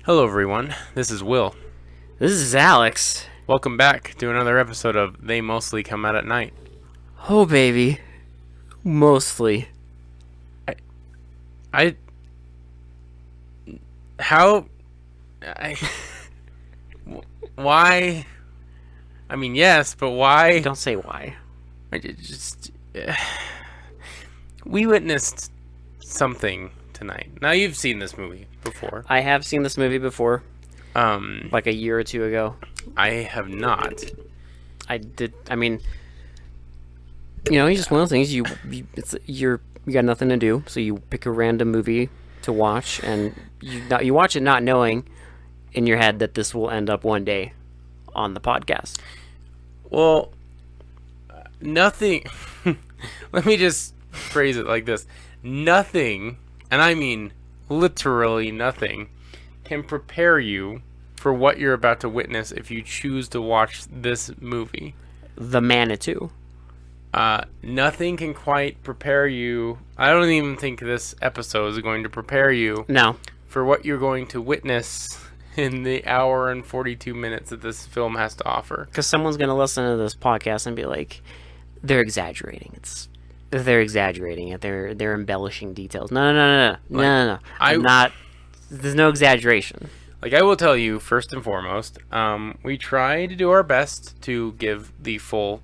Hello, everyone. This is Will. This is Alex. Welcome back to another episode of They Mostly Come Out at Night. Oh, baby. Mostly. I. How. I. Why? I mean, yes, but why? Don't say why. I just. We witnessed something tonight. Now, you've seen this movie before. I have seen this movie before. Like a year or two ago. I have not. I did. I mean, it's just one of those things. You got nothing to do, so you pick a random movie to watch, and you watch it not knowing in your head that this will end up one day on the podcast. Well, nothing. Let me just phrase it like this: nothing, and I mean literally nothing, can prepare you for what you're about to witness if you choose to watch this movie. The Manitou. Nothing can quite prepare you. I don't even think this episode is going to prepare you No. for what you're going to witness in the hour and 42 minutes that this film has to offer. Because someone's going to listen to this podcast and be like, they're exaggerating. They're exaggerating it. They're embellishing details. No. I'm not. There's no exaggeration. Like, I will tell you, first and foremost, we try to do our best to give the full...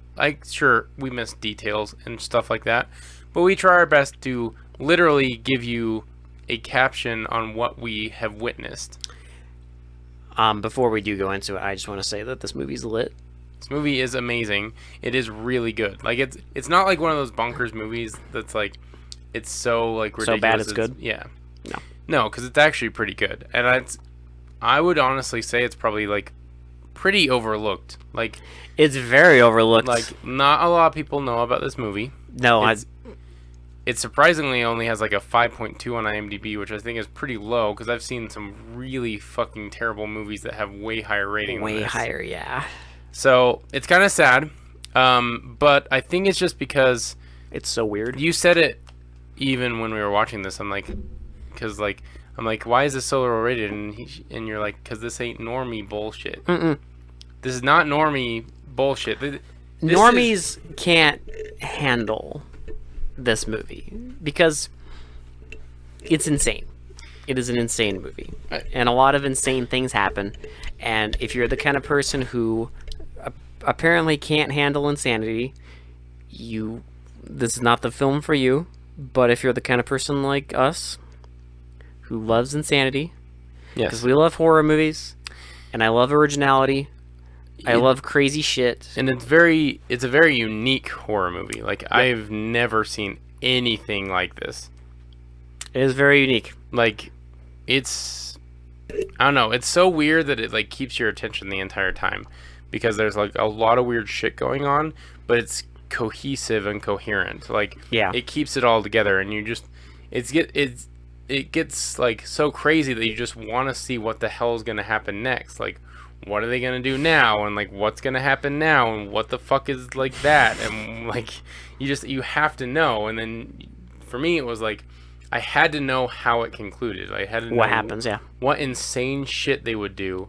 Sure, we miss details and stuff like that, but we try our best to literally give you a caption on what we have witnessed. Before we do go into it, I just want to say that this movie's lit. This movie is amazing. It is really good. Like, it's not like one of those bonkers movies that's like, it's so like ridiculous. So bad it's good? Yeah. No, because it's actually pretty good, and I would honestly say it's probably like pretty overlooked. Like, it's very overlooked. Like, not a lot of people know about this movie. No, it surprisingly only has like a 5.2 on IMDb, which I think is pretty low because I've seen some really fucking terrible movies that have way higher rating. Way higher, yeah. So it's kind of sad, but I think it's just because it's so weird. You said it even when we were watching this. I'm like, why is this so low rated? And you're like, because this ain't normie bullshit. This is not normie bullshit. Normies can't handle this movie because it's insane. It is an insane movie, and a lot of insane things happen. And if you're the kind of person who apparently can't handle insanity, this is not the film for you. But if you're the kind of person like us who loves insanity, yes, because we love horror movies, and I love originality, I love crazy shit, and it's a very unique horror movie. Like, yep. I've never seen anything like this. It is very unique. Like, I don't know, it's so weird that it like keeps your attention the entire time because there's like a lot of weird shit going on, but it's cohesive and coherent. Like, yeah, it keeps it all together, and it gets like so crazy that you just want to see what the hell is going to happen next. Like, what are they going to do now, and like what's going to happen now, and what the fuck is like that, and like you have to know. And then for me it was like I had to know how it concluded. I had to know what happens, yeah, what insane shit they would do.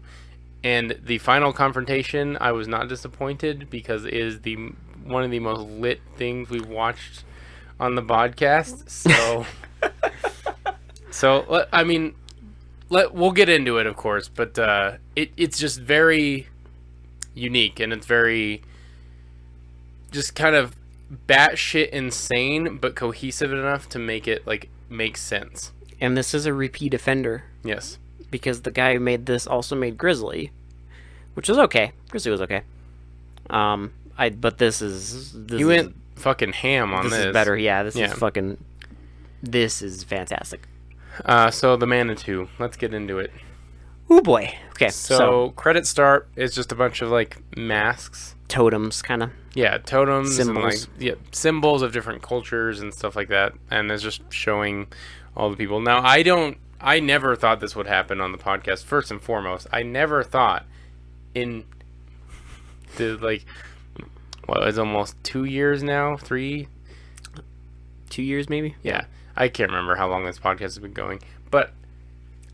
And the final confrontation, I was not disappointed because it is one of the most lit things we've watched on the podcast. So, I mean, we'll get into it, of course, but it's just very unique, and it's very just kind of batshit insane, but cohesive enough to make it like make sense. And this is a repeat offender. Yes. Because the guy who made this also made Grizzly, which was okay. Grizzly was okay. But this he went fucking ham on this. This is better, yeah. This is fantastic. So the Manitou. Let's get into it. Oh boy. Okay. So credit start is just a bunch of like masks, totems, kind of. Yeah, totems, symbols. And like symbols of different cultures and stuff like that, and it's just showing all the people. Now, I never thought this would happen on the podcast. First and foremost, I never thought in the like, what, it's almost 2 years now, 3. 2 years maybe. Yeah, I can't remember how long this podcast has been going, but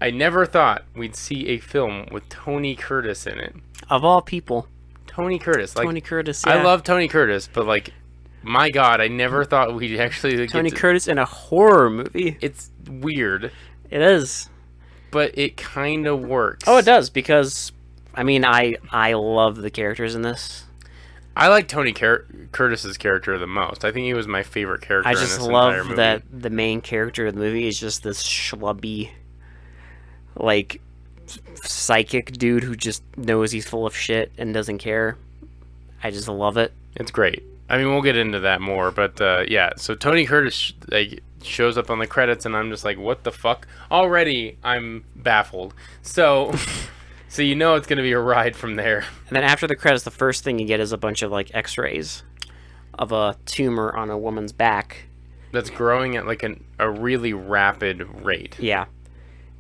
I never thought we'd see a film with Tony Curtis in it. Of all people. Tony Curtis. Like, Tony Curtis, yeah. I love Tony Curtis, but like, my God, I never thought we'd actually like, Tony Curtis in a horror movie. It's weird. It is. But it kind of works. Oh, it does, because, I mean, I love the characters in this. I like Tony Curtis's character the most. I think he was my favorite character I in just this entire love movie. that the main character of the movie is just this schlubby, like, psychic dude who just knows he's full of shit and doesn't care. I just love it. It's great. I mean, we'll get into that more, but yeah. So Tony Curtis like shows up on the credits, and I'm just like, what the fuck? Already, I'm baffled. So, so you know it's gonna be a ride from there. And then after the credits, the first thing you get is a bunch of like X-rays of a tumor on a woman's back. That's growing at like a really rapid rate. Yeah,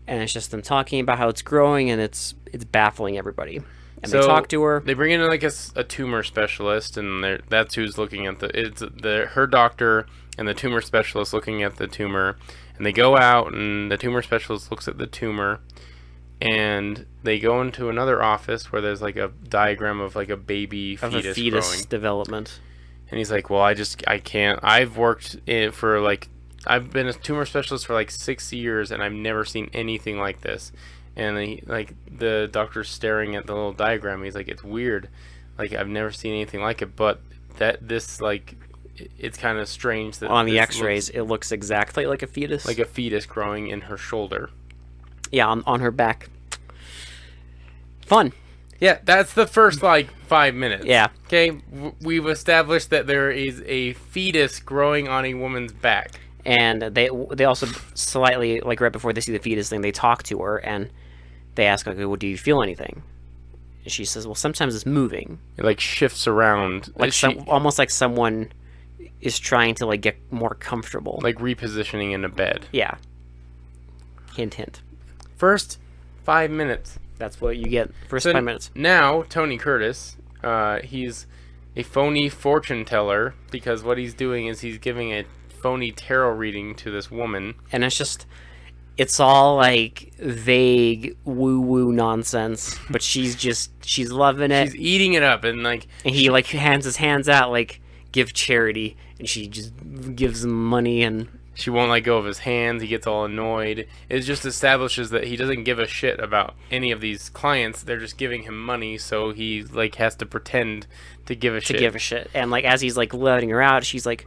and it's just them talking about how it's growing, and it's baffling everybody. And So they talk to her. They bring in like a tumor specialist, and that's who's looking at her doctor and the tumor specialist looking at the tumor, and they go out, and the tumor specialist looks at the tumor, and they go into another office where there's like a diagram of like a baby fetus, growing. Development. And he's like, well, I can't. I've been a tumor specialist for like 6 years, and I've never seen anything like this. And the doctor's staring at the little diagram. He's like, it's weird. Like, I've never seen anything like it, but it's kind of strange that On the X-rays, it looks exactly like a fetus. like a fetus growing in her shoulder. Yeah, on her back. Fun. Yeah, that's the first like 5 minutes. Yeah. Okay, we've established that there is a fetus growing on a woman's back. And they also slightly, like right before they see the fetus thing, they talk to her and they ask, like, well, do you feel anything? And she says, well, sometimes it's moving. It like shifts around. Like almost like someone is trying to like get more comfortable. Like repositioning in a bed. Yeah. Hint, hint. First 5 minutes. That's what you get. First So 5 minutes. Now, Tony Curtis, he's a phony fortune teller, because what he's doing is he's giving a phony tarot reading to this woman. And it's all like vague woo-woo nonsense, but she's loving it. She's eating it up, and like... And he like hands his hands out like, give charity, and she just gives him money, and... She won't let go of his hands. He gets all annoyed. It just establishes that he doesn't give a shit about any of these clients. They're just giving him money, so he like has to pretend to give a shit. And like as he's like letting her out, she's like,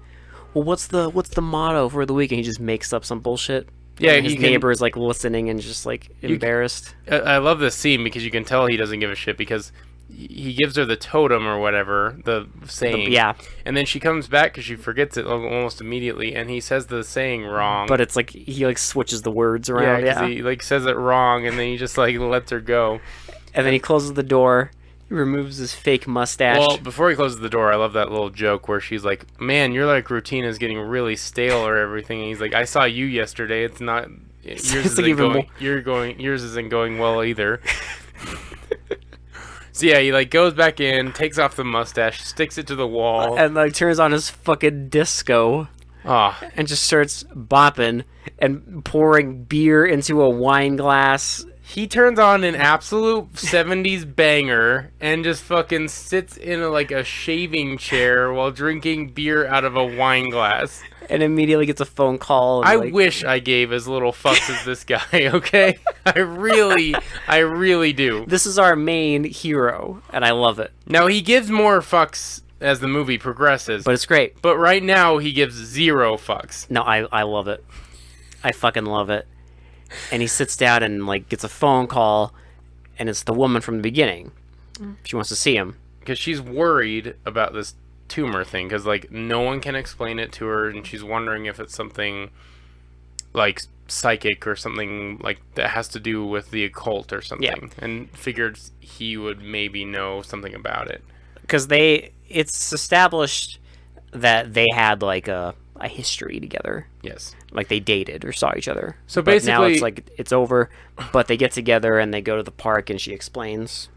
well, what's the motto for the week? And he just makes up some bullshit. Yeah, and his neighbor is like listening and just like embarrassed. I love this scene because you can tell he doesn't give a shit, because he gives her the totem or whatever, the saying. Yeah. And then she comes back because she forgets it almost immediately, and he says the saying wrong. But it's like he like switches the words around. Yeah, because he like says it wrong, and then he just like lets her go. And then he closes the door. He removes his fake mustache. Well, before he closes the door, I love that little joke where she's like, "Man, your like routine is getting really stale or everything." And he's like, "I saw you yesterday. It's not yours yours isn't going well either." So yeah, he like goes back in, takes off the mustache, sticks it to the wall, and like turns on his fucking disco. And just starts bopping and pouring beer into a wine glass. He turns on an absolute 70s banger and just fucking sits in a shaving chair while drinking beer out of a wine glass. And immediately gets a phone call. I wish I gave as little fucks as this guy, okay? I really do. This is our main hero, and I love it. Now, he gives more fucks as the movie progresses. But it's great. But right now, he gives 0 fucks. No, I love it. I fucking love it. And he sits down and like gets a phone call, and it's the woman from the beginning. She wants to see him. Because she's worried about this tumor thing, because like no one can explain it to her, and she's wondering if it's something like psychic or something like that has to do with the occult or something. Yeah. And figured he would maybe know something about it. Because it's established that they had like a history together. Yes. Like they dated or saw each other. So but basically now it's like it's over, but they get together and they go to the park and she explains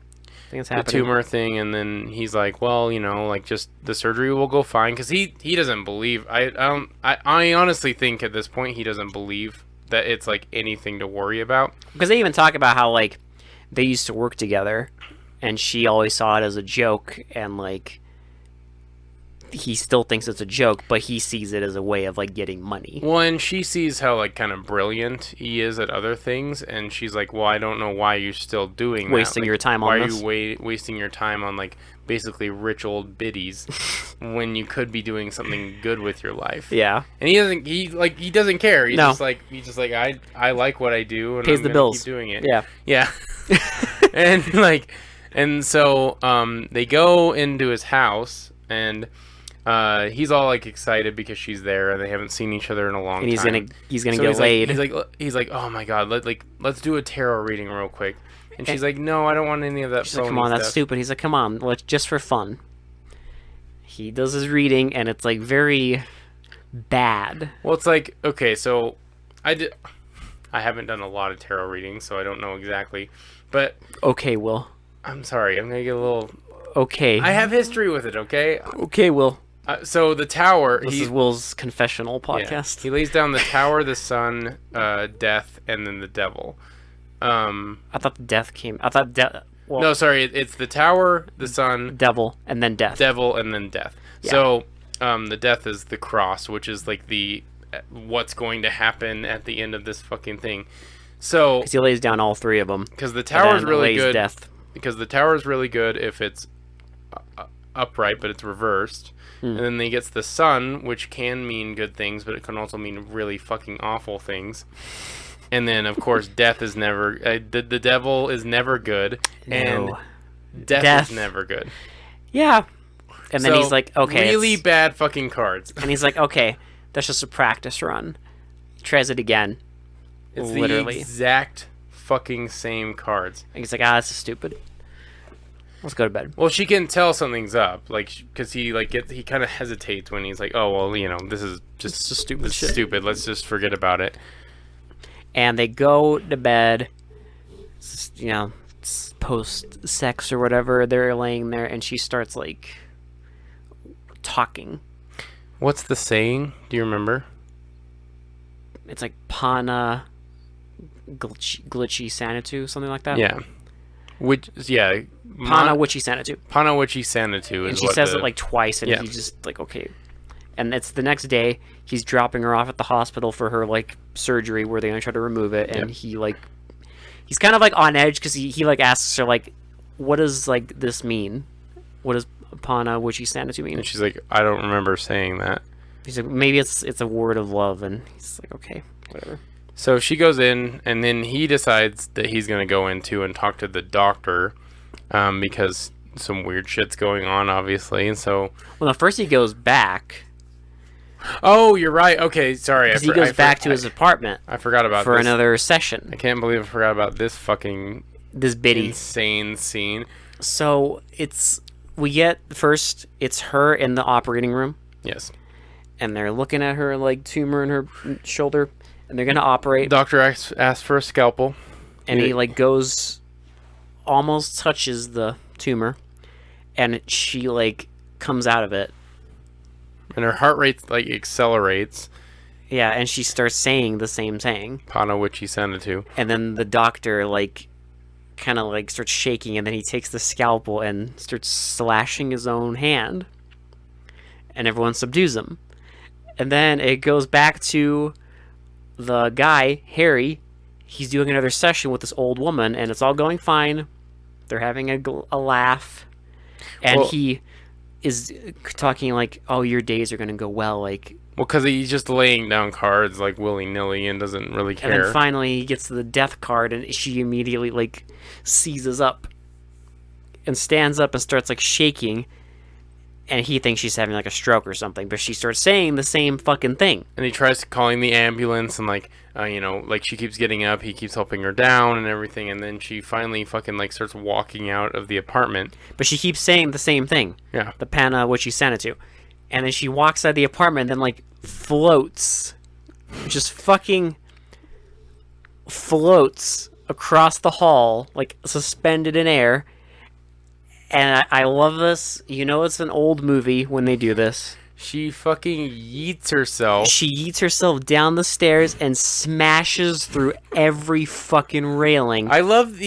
things happening. The tumor thing, and then he's like, well, like just the surgery will go fine, because he doesn't believe. I honestly think at this point he doesn't believe that it's like anything to worry about. Because they even talk about how like they used to work together, and she always saw it as a joke, and like he still thinks it's a joke, but he sees it as a way of like getting money. Well, and she sees how like kind of brilliant he is at other things, and she's like, "Well, I don't know why you're still doing Wasting that. your time on why this. are you wasting your time on like basically rich old biddies when you could be doing something good with your life?" Yeah. And he doesn't care. He's No. just like I like what I do, and Pays I'm the gonna bills. keep doing it. Yeah. Yeah. and so they go into his house, and he's all like excited because she's there, and they haven't seen each other in a long And he's time. gonna get laid. He's like, oh my god, let's do a tarot reading real quick. And she's like, no, I don't want any of that. She's like, come on, that's stupid. He's like, come on, let's just for fun. He does his reading, and it's like very bad. Well, it's like, okay, so I haven't done a lot of tarot readings, so I don't know exactly, but Okay, Will. I'm sorry, I'm gonna get a little. Okay. I have history with it, okay? Okay, Will. So the tower. This is Will's confessional podcast. He lays down the tower, the sun, death, and then the devil. I thought the death came. I thought well, No, sorry, it's the tower, the sun, devil, and then death. devil, and then death. Yeah. So the death is the cross, which is like the what's going to happen at the end of this fucking thing. So Because he lays down all three of them. because the tower is really good. Death. Because the tower is really good if it's upright, but it's reversed. And then he gets the sun, which can mean good things, but it can also mean really fucking awful things. And then, of course, death is never... the devil is never good, and No. death is never good. Yeah. And then So, he's like, okay. Really bad fucking cards. And he's like, okay, that's just a practice run. He tries it again. It's literally. the exact fucking same cards. And he's like, this is stupid. Let's go to bed. Well, she can tell something's up, like, because he he kind of hesitates when he's like, oh, well, you know, this is just stupid it's shit. stupid. Let's just forget about it. And they go to bed. You know, post sex or whatever. They're laying there, and she starts like talking. What's the saying? Do you remember? It's like Pana glitchy Manitou, something like that. Yeah. Which, yeah. Pana witchy Manitou. Panawichi Manitou is And she what says it like twice, and Yeah. he's just like, okay. And it's the next day. He's dropping her off at the hospital for her like surgery, where they're gonna try to remove it. And Yep. he's kind of like on edge because he like asks her like, what does like this mean? What does Pana witchy Manitou mean? And she's like, I don't remember saying that. He's like, maybe it's a word of love, and he's like, okay, whatever. So she goes in, and then he decides that he's going to go in too and talk to the doctor, because some weird shit's going on, obviously. And so, Well, no, first he goes back. oh, you're right. Okay, sorry. Because he goes back to his apartment I forgot about for this. another session. I can't believe I forgot about this fucking This biddy. insane scene. So we get first, it's her in the operating room, Yes. and they're looking at her like tumor in her shoulder, and they're gonna operate. The doctor asked for a scalpel. And he like goes, almost touches the tumor, and she like comes out of it. And her heart rate like accelerates. Yeah, and she starts saying the same thing. Panawichi Manitou. And then the doctor like kind of like starts shaking, and then he takes the scalpel and starts slashing his own hand, and everyone subdues him. And then it goes back to the guy, Harry. He's doing another session with this old woman, and it's all going fine. They're having a laugh, and Well- he is talking like, oh, your days are going to go well, like. Well, because he's just laying down cards like willy-nilly and doesn't really And care. then finally he gets to the death card, and she immediately like seizes up and stands up and starts like shaking, and he thinks she's having like a stroke or something, but she starts saying the same fucking thing. And he tries calling the ambulance, and like, you know, like she keeps getting up, he keeps helping her down and everything, and then she finally fucking like starts walking out of the apartment. But she keeps saying the same thing. Yeah. The Pana what she sent it to. And then she walks out of the apartment and then like floats. Just fucking floats across the hall, like suspended in air. And I love this. You know it's an old movie when they do this. She fucking yeets herself. She yeets herself down the stairs and smashes through every fucking railing. I love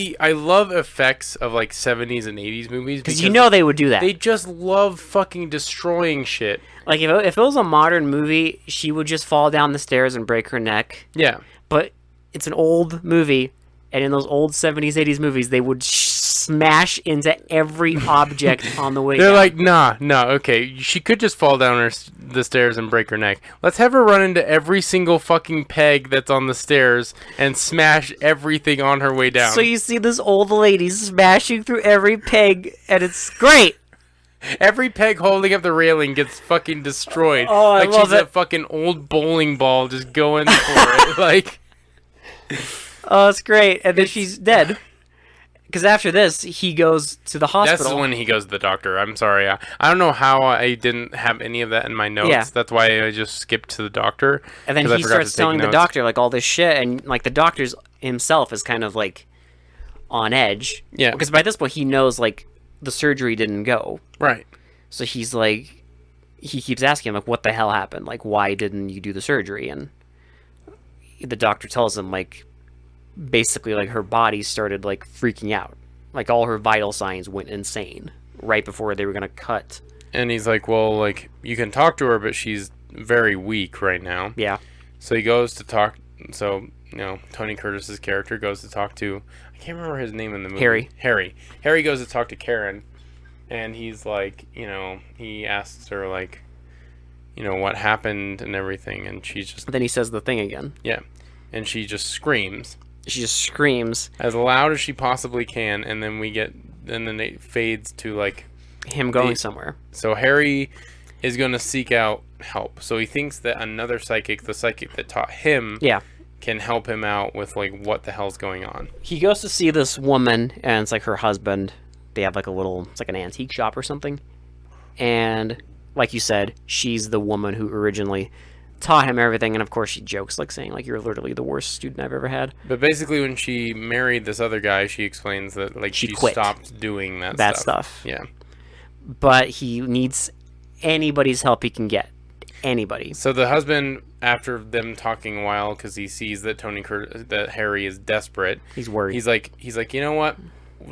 effects of like 70s and 80s movies because you know they would do that. They just love fucking destroying shit. Like if it was a modern movie, she would just fall down the stairs and break her neck. Yeah. But it's an old movie, and in those old 70s, 80s movies, they would smash into every object on the way They're down. like, nah, okay. She could just fall down the stairs and break her neck. Let's have her run into every single fucking peg that's on the stairs and smash everything on her way down. So you see this old lady smashing through every peg, and it's great. Every peg holding up the railing gets fucking destroyed. Oh, I like love she's it. a fucking old bowling ball just going for it. Like, Oh, it's great. And then she's dead. Because after this, he goes to the hospital. that's when he goes to the doctor. I'm sorry. I don't know how I didn't have any of that in my notes. Yeah. That's why I just skipped to the doctor. And then 'cause I he forgot starts to take telling the notes. doctor like all this shit, and like the doctor's himself is kind of like on edge. Yeah. Because by this point he knows like the surgery didn't go. Right. So he's like, he keeps asking him like, what the hell happened? Like, why didn't you do the surgery? And the doctor tells him like, basically like her body started like freaking out. Like all her vital signs went insane right before they were gonna cut. And he's like, well, like, you can talk to her, but she's very weak right now. Yeah. So he goes to talk. So, Tony Curtis's character goes to talk to, I can't remember his name in the movie. Harry. Harry goes to talk to Karen, and he's like, he asks her, like, what happened and everything, and she's just, Then he says the thing again. yeah. And she just screams She just screams. as loud as she possibly can, and then then it fades to, like, Him going somewhere. so Harry is going to seek out help. So he thinks that another psychic, the psychic that taught him, Yeah. can help him out with, like, what the hell's going on. He goes to see this woman, and it's like her husband. They have like it's like an antique shop or something. And like you said, she's the woman who originally taught him everything. And of course she jokes like saying like, you're literally the worst student I've ever had. But basically when she married this other guy, she explains that, like, she quit. stopped doing That stuff. Yeah. But he needs anybody's help he can get. Anybody. So the husband, after them talking a while, because he sees that that Harry is desperate, He's worried. He's like, you know what?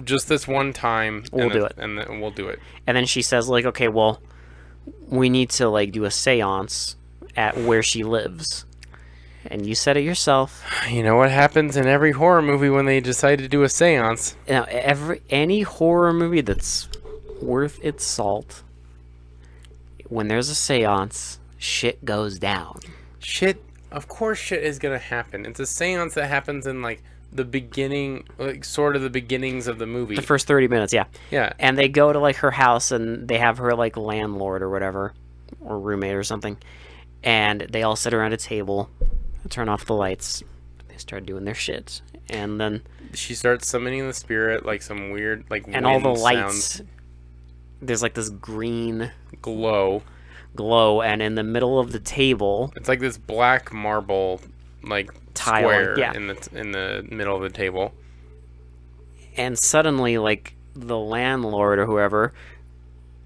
Just this one time, We'll do it. and then we'll do it. And then she says like, okay, well, we need to like do a seance at where she lives. And you said it yourself. You know what happens in every horror movie when they decide to do a seance? Now, any horror movie that's worth its salt, when there's a seance, shit goes down. Of course shit is gonna happen. It's a seance that happens in, like, the beginning, like, sort of the beginnings of the movie. The first 30 minutes, yeah. Yeah. And they go to, like, her house, and they have her, like, landlord or whatever, or roommate or something. And they all sit around a table, turn off the lights, they start doing their shit. And then... She starts summoning the spirit, like, some weird, like, And all the wind lights... sounds, There's, like, this green glow. and in the middle of the table... It's like this black marble, like, Tile, square yeah. in the middle of the table. And suddenly, like, the landlord or whoever,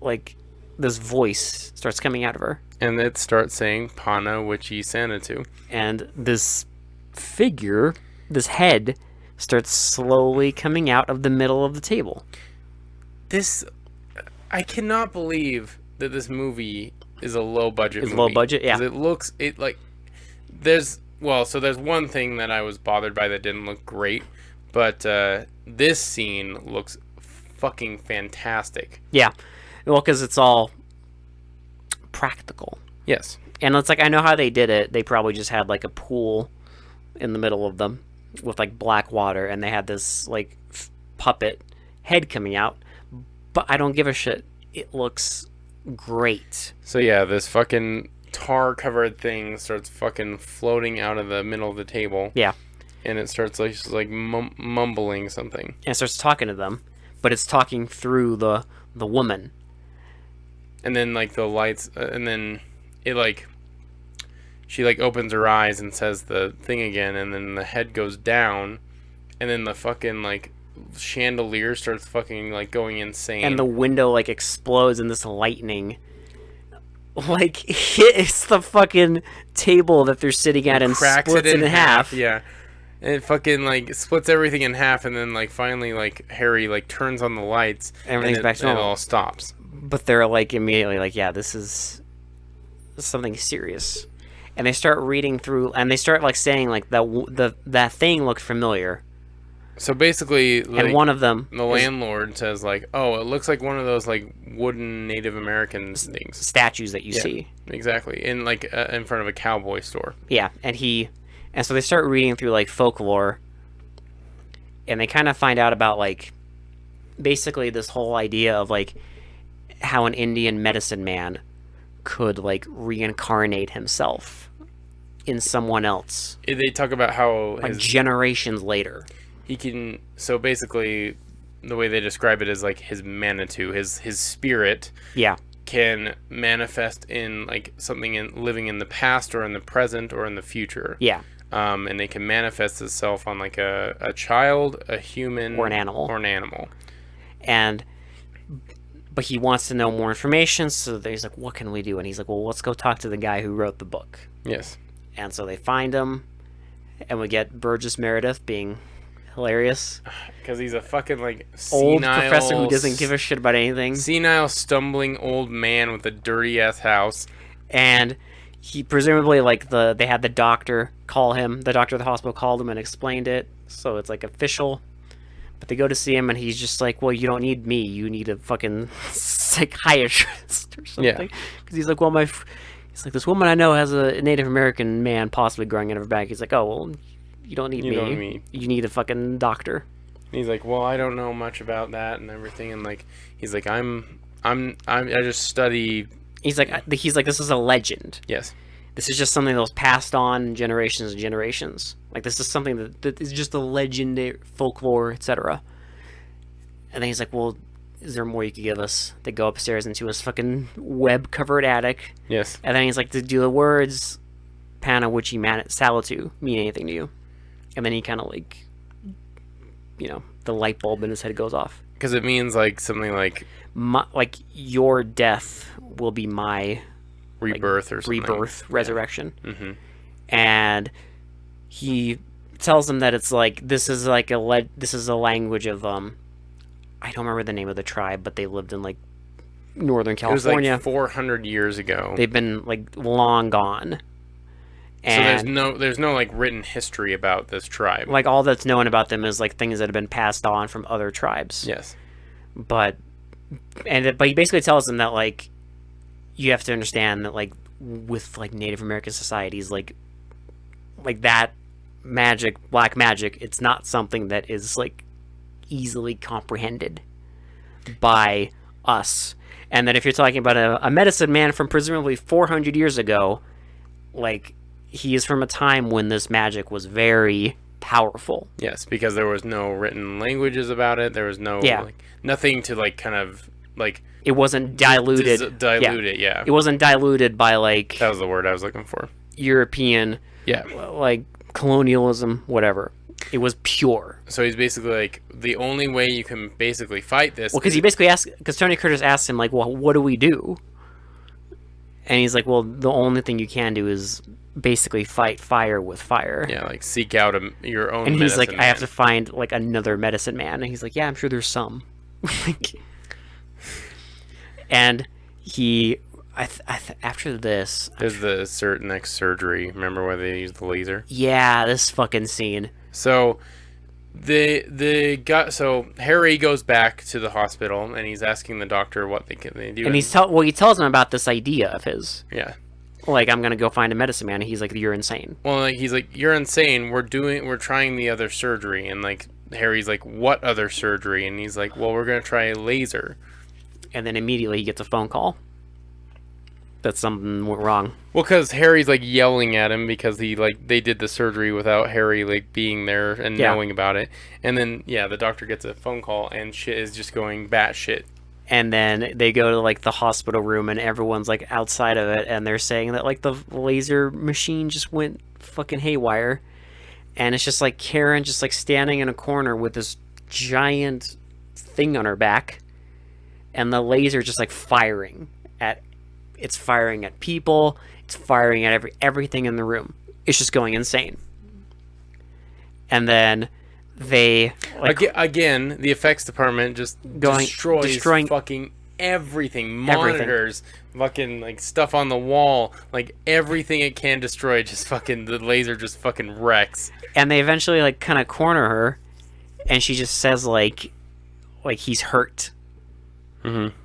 like, this voice starts coming out of her. And it starts saying, Pana Witchy Manitou. And this figure, this head, starts slowly coming out of the middle of the table. I cannot believe that this movie is a low-budget movie. It's low budget, yeah. 'Cause there's one thing that I was bothered by that didn't look great, but this scene looks fucking fantastic. Yeah. Well, because it's all practical. Yes. And it's like, I know how they did it. They probably just had, like, a pool in the middle of them with, like, black water, and they had this, like, puppet head coming out. But I don't give a shit. It looks great. So yeah, this fucking tar-covered thing starts fucking floating out of the middle of the table. Yeah. And it starts like mumbling something. And it starts talking to them, but it's talking through the woman. And then, like, the lights, and then it, like, she, like, opens her eyes and says the thing again, and then the head goes down, and then the fucking, like, chandelier starts fucking, like, going insane. And the window, like, explodes in this lightning. like hits the fucking table that they're sitting at and cracks splits it it in half. Yeah. And it fucking like splits everything in half, and then like finally like Harry like turns on the lights, Everything's and back to normal. it all stops. But they're like immediately like, yeah, this is something serious. And they start reading through, and they start like saying like that thing looked familiar. So basically, like, And one of them, the landlord says like, "Oh, it looks like one of those like wooden Native American things, statues that you see." exactly, in like in front of a cowboy store." Yeah, and so they start reading through like folklore, and they kind of find out about like basically this whole idea of like how an Indian medicine man could like reincarnate himself in someone else They talk about how like generations later. he can. So basically, the way they describe it is like his Manitou, his spirit, Yeah, can manifest in like something living in the past or in the present or in the future. yeah, And it can manifest itself on like a child, a human, or an animal. And But he wants to know more information, so he's like, what can we do? And he's like, well, let's go talk to the guy who wrote the book. yes, And so they find him, and we get Burgess Meredith being hilarious. because he's a fucking like Old senile, professor who doesn't give a shit about anything. senile, stumbling old man with a dirty ass house. And he presumably, like, they had the doctor call him. The doctor at the hospital called him and explained it, so it's like official. But they go to see him, and he's just like, well, you don't need me. You need a fucking psychiatrist or something. Yeah. Because he's like, well, he's like, this woman I know has a Native American man possibly growing in her back. He's like, oh, well, you don't need You me. don't need me. You need a fucking doctor. And he's like, well, I don't know much about that and everything, and like he's like, I just study. He's like, this is a legend. Yes. This is just something that was passed on generations and generations. Like, this is something that is just a legend, folklore, etc. And then he's like, well, is there more you could give us? They go upstairs into his fucking web-covered attic. Yes. And then he's like, do the words Pana Wichi Salitu mean anything to you? And then he kind of like, the light bulb in his head goes off. Because it means like something like like your death will be my rebirth or something. Rebirth, resurrection. Mm-hmm. And he tells them that it's like this is a language of I don't remember the name of the tribe, but they lived in like Northern California. It was like 400 years ago. They've been like long gone. And so there's no like written history about this tribe. Like all that's known about them is like things that have been passed on from other tribes. Yes. But he basically tells them that like you have to understand that like with like Native American societies like that magic, black magic, it's not something that is like easily comprehended by us. And that if you're talking about a medicine man from presumably 400 years ago, like he is from a time when this magic was very powerful. Yes, because there was no written languages about it. There was no like, nothing to like kind of like it wasn't diluted. Diluted, yeah. It wasn't diluted by like that was the word I was looking for. European, like colonialism, whatever. It was pure. So he's basically like the only way you can basically fight this. Well, because he basically asked, because Tony Curtis asked him like, well, what do we do? And he's like, well, the only thing you can do is basically fight fire with fire. Yeah, like seek out your own. And he's like, man. I have to find like another medicine man. And he's like, yeah, I'm sure there's some. And he, after this, there's the next surgery. Remember where they use the laser? Yeah, this fucking scene. So so Harry goes back to the hospital and he's asking the doctor what they do. And he tells him about this idea of his. Yeah. Like, I'm gonna go find a medicine man. And he's like, you're insane. Well, like he's like, you're insane. We're trying the other surgery. And like Harry's like, what other surgery? And he's like, well, we're gonna try a laser. And then immediately he gets a phone call that something went wrong. Well, because Harry's like yelling at him because they did the surgery without Harry like being there and knowing about it. And then the doctor gets a phone call and shit is just going batshit. And then they go to like the hospital room and everyone's like outside of it and they're saying that like the laser machine just went fucking haywire. And it's just like Karen just like standing in a corner with this giant thing on her back and the laser just like firing at It's firing at people. It's firing at everything in the room. It's just going insane. And then they again, the effects department just destroying fucking everything. Monitors, fucking like stuff on the wall, like everything it can destroy. Just fucking the laser just fucking wrecks. And they eventually like kind of corner her, and she just says like he's hurt. Mm-hmm.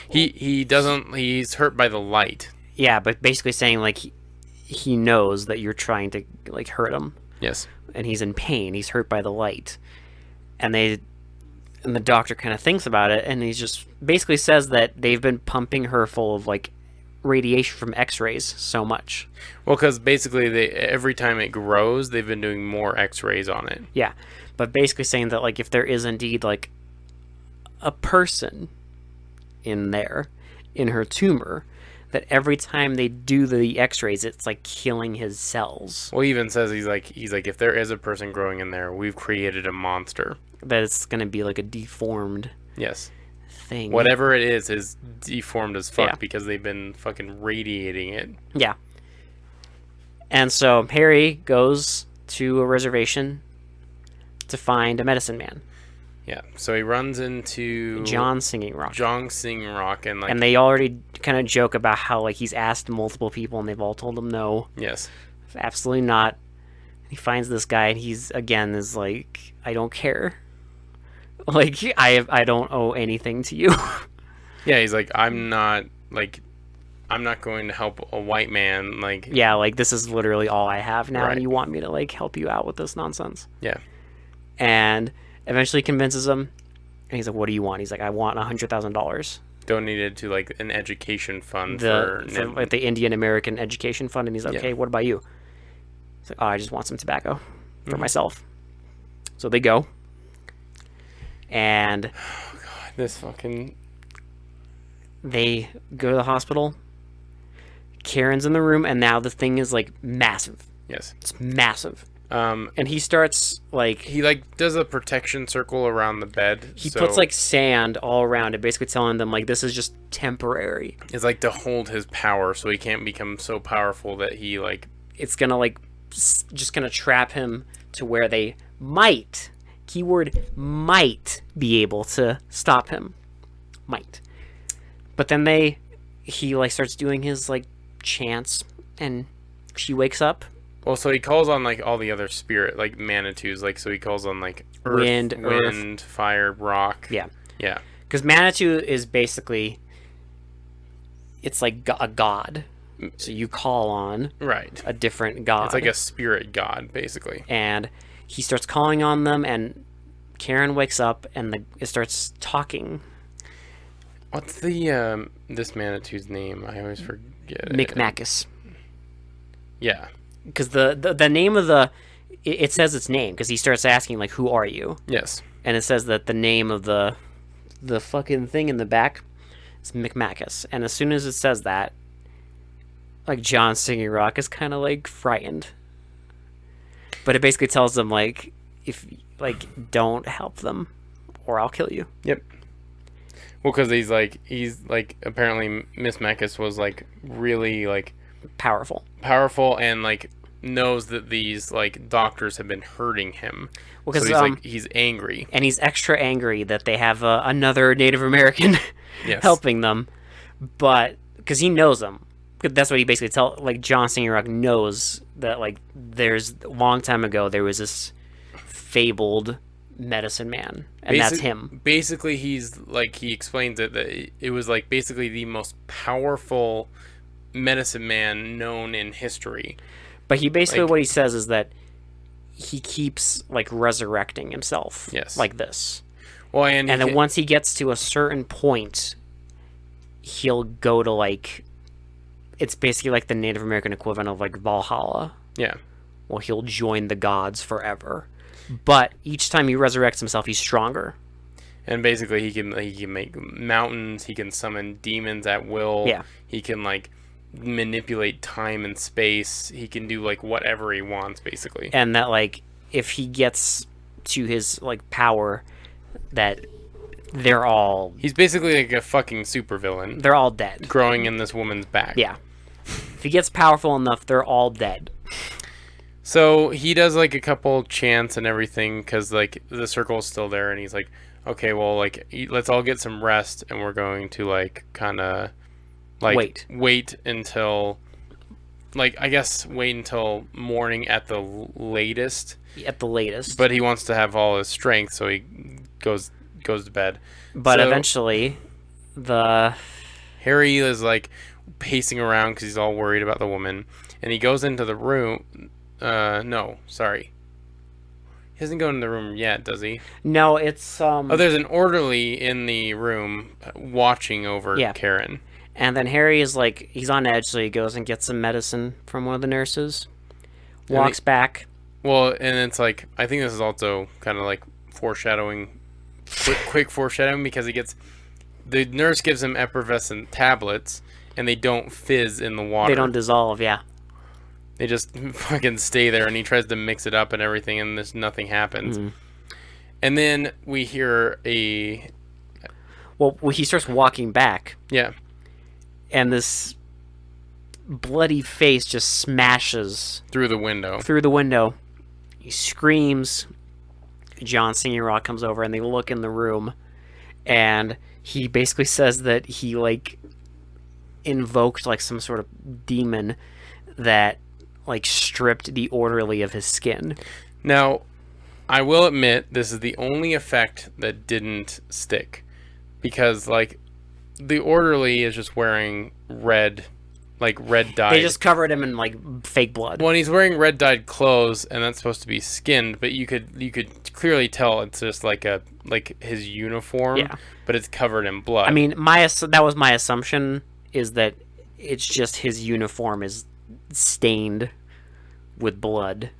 He doesn't. He's hurt by the light. Yeah, but basically saying like he knows that you're trying to like hurt him. Yes. And he's in pain. He's hurt by the light. And the doctor kind of thinks about it, and he just basically says that they've been pumping her full of like radiation from X-rays so much. Well, because basically every time it grows, they've been doing more X-rays on it. Yeah, but basically saying that like if there is indeed like a person in there, in her tumor, that every time they do the X-rays, it's like killing his cells. Well, he even says he's like if there is a person growing in there, we've created a monster. That it's gonna be like a deformed thing. Whatever it is deformed as fuck because they've been fucking radiating it. Yeah. And so Harry goes to a reservation to find a medicine man. Yeah, so he runs into John Singing Rock, and they already kind of joke about how like he's asked multiple people and they've all told him no. Yes, absolutely not. He finds this guy and he's again is like, I don't care. Like I don't owe anything to you. Yeah, he's like, I'm not going to help a white man. Like, yeah, like this is literally all I have now, right. And you want me to like help you out with this nonsense? Yeah, and eventually convinces him, and he's like, "What do you want?" He's like, "I want $100,000 donated to like an education fund for like the Indian American Education Fund." And he's like, "Okay, what about you?" He's like, "Oh, I just want some tobacco for myself." So they go, and oh god, this fucking. They go to the hospital. Karen's in the room, and now the thing is like massive. Yes, it's massive. And he starts like he like does a protection circle around the bed. He puts like sand all around it, basically telling them like this is just temporary. It's like to hold his power, so he can't become so powerful that he like. It's gonna like just gonna trap him to where they might, keyword might, be able to stop him, might. But then he like starts doing his like chants, and she wakes up. Well, so he calls on like all the other spirit, like Manitous, like so he calls on like earth, wind, fire, rock. Yeah. Yeah. Because Manitou is basically, it's like a god. So you call on a different god. It's like a spirit god, basically. And he starts calling on them, and Karen wakes up, and it starts talking. What's the this Manitou's name? I always forget. Micmacus. Yeah. Because the name of it says its name, because he starts asking like, who are you? Yes. And it says that the name of the fucking thing in the back is Micmacus. And as soon as it says that, like John Singing Rock is kind of like frightened. But it basically tells them like, if like don't help them or I'll kill you. Yep. Well, because he's like apparently Miss Meckus was like really like powerful and like knows that these like doctors have been hurting him. Well, because so he's angry, and he's extra angry that they have another Native American helping them, but because he knows them. That's what he basically like John Singing Rock knows that like there's a long time ago there was this fabled medicine man, and that's him. Basically, he's like he explains it that it was like basically the most powerful medicine man known in history. But he basically what he says is that he keeps like resurrecting himself. Yes. Like this. Well, and then once he gets to a certain point, he'll go to like, it's basically like the Native American equivalent of like Valhalla. Yeah. Well, he'll join the gods forever. But each time he resurrects himself, he's stronger. And basically he can make mountains, he can summon demons at will. Yeah. He can like manipulate time and space. He can do like whatever he wants, basically. And that like if he gets to his like power, that they're all He's basically like a fucking supervillain they're all dead. growing in this woman's back. Yeah. If he gets powerful enough, they're all dead. So he does like a couple chants and everything because like the circle's still there, and he's like, okay, well, like let's all get some rest, and we're going to like kind of like wait until like I guess wait until morning at the latest. At the latest. But he wants to have all his strength, so he goes to bed. But So eventually, the Harry is like pacing around because he's all worried about the woman, and he goes into the room. No, sorry. He doesn't go in the room yet, does he? no, it's Oh, there's an orderly in the room watching over Karen. And then Harry is like, he's on edge, so he goes and gets some medicine from one of the nurses. Walks back. Well, and it's like, I think this is also kind of like foreshadowing, quick foreshadowing, because the nurse gives him effervescent tablets, and they don't fizz in the water. They don't dissolve, yeah. They just fucking stay there, and he tries to mix it up and everything, and nothing happens. Mm. And then we hear Well, he starts walking back. Yeah. And this bloody face just smashes through the window. He screams. John Singing Rock comes over, and they look in the room, and he basically says that he like invoked like some sort of demon that like stripped the orderly of his skin. Now, I will admit this is the only effect that didn't stick, because like the orderly is just wearing red dyed. They just covered him in like fake blood. Well, he's wearing red dyed clothes, and that's supposed to be skinned, but you could clearly tell it's just like his uniform, but it's covered in blood. I mean, that was my assumption, is that it's just his uniform is stained with blood,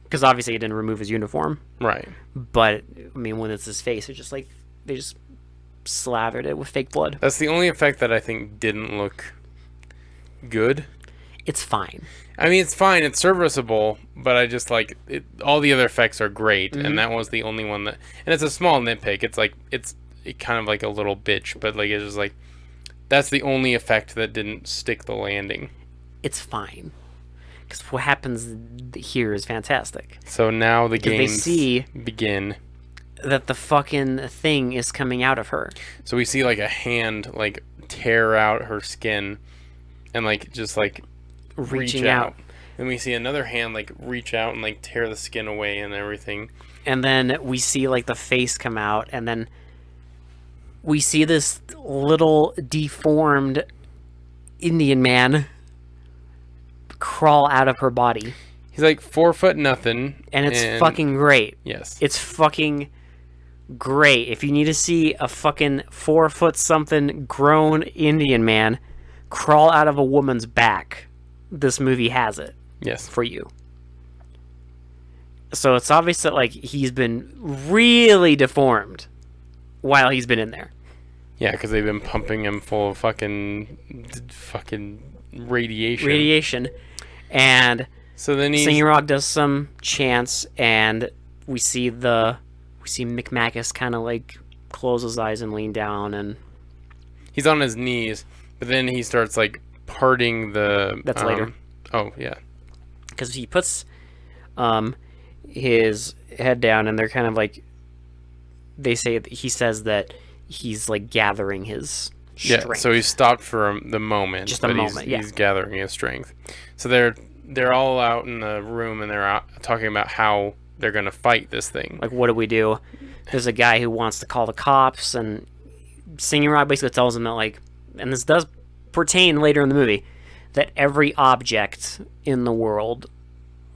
because obviously he didn't remove his uniform, right? But I mean, when it's his face, it's just like they just slathered it with fake blood. That's the only effect that I think didn't look good. It's fine. I mean, it's fine. It's serviceable, but I just like it. All the other effects are great, and that was the only one that. And it's a small nitpick. It's like it's kind of like a little bitch, but like it's just like that's the only effect that didn't stick the landing. It's fine, because what happens here is fantastic. So now the games begin. That the fucking thing is coming out of her. So we see like a hand like tear out her skin, and like just like reach out. And we see another hand like reach out and like tear the skin away and everything. And then we see like the face come out, and then we see this little deformed Indian man crawl out of her body. He's like 4 foot nothing. And it's fucking great. Yes. It's fucking great. If you need to see a fucking 4 foot something grown Indian man crawl out of a woman's back, this movie has it. Yes. For you. So it's obvious that like he's been really deformed while he's been in there. Yeah, because they've been pumping him full of fucking radiation. And so then Singing Rock does some chants, and we see McMacus kind of like close his eyes and lean down, and he's on his knees, but then he starts like parting the. That's later. Oh yeah. Because he puts his head down, and they're kind of like. He says that he's like gathering his strength. Yeah, so he's stopped for the moment. Just a moment, He's gathering his strength. So they're all out in the room, and they're out talking about how they're going to fight this thing. Like, what do we do? There's a guy who wants to call the cops, and Singing Rock basically tells him that, like, and this does pertain later in the movie, that every object in the world,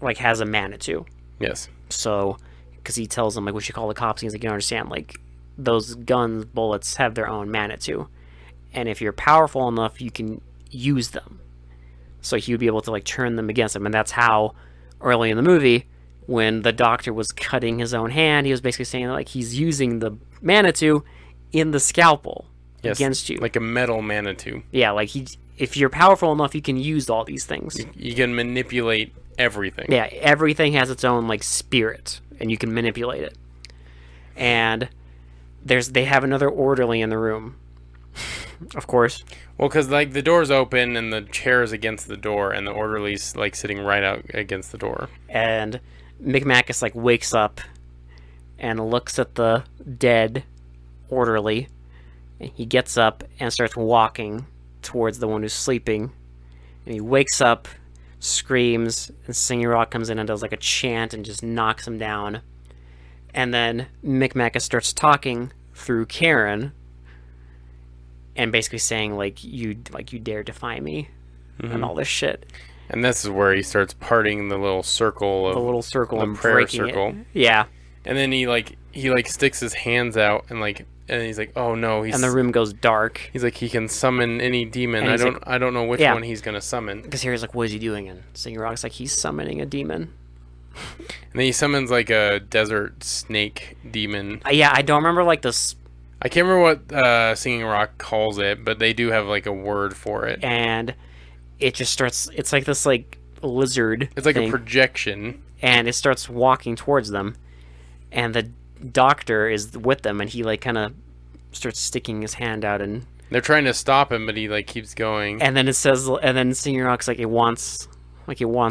like, has a Manitou. Yes. So, because he tells them, like, we should call the cops, and he's like, you don't understand, like, those guns, bullets have their own Manitou. And if you're powerful enough, you can use them. So he would be able to, like, turn them against him. And that's how, early in the movie, when the doctor was cutting his own hand, he was basically saying, like, he's using the Manitou in the scalpel against you. Like a metal Manitou. Yeah, like, if you're powerful enough, you can use all these things. You can manipulate everything. Yeah, everything has its own, like, spirit, and you can manipulate it. And they have another orderly in the room, of course. Well, because like the door's open and the chair is against the door, and the orderly's like sitting right out against the door. And McMacus like wakes up and looks at the dead orderly. And he gets up and starts walking towards the one who's sleeping. And he wakes up, screams, and Singing Rock comes in and does like a chant and just knocks him down. And then McMacus starts talking through Karen and basically saying like you dare defy me and all this shit. And this is where he starts parting the little circle and prayer breaking circle. it. Yeah. And then he sticks his hands out and he's like, oh no, And the room goes dark. He's like, he can summon any demon. And I don't know which one he's gonna summon. Because Harry's like, what is he doing? And Singing Rock's like, he's summoning a demon. And then he summons like a desert snake demon. Yeah, I don't remember like this. I can't remember what Singing Rock calls it, but they do have like a word for it. And it just starts. It's like this like lizard. It's like thing, a projection. and it starts walking towards them. And the doctor is with them, and he like kind of starts sticking his hand out, and they're trying to stop him, but he like keeps going. And then it says, and then Singing Rock's like it wants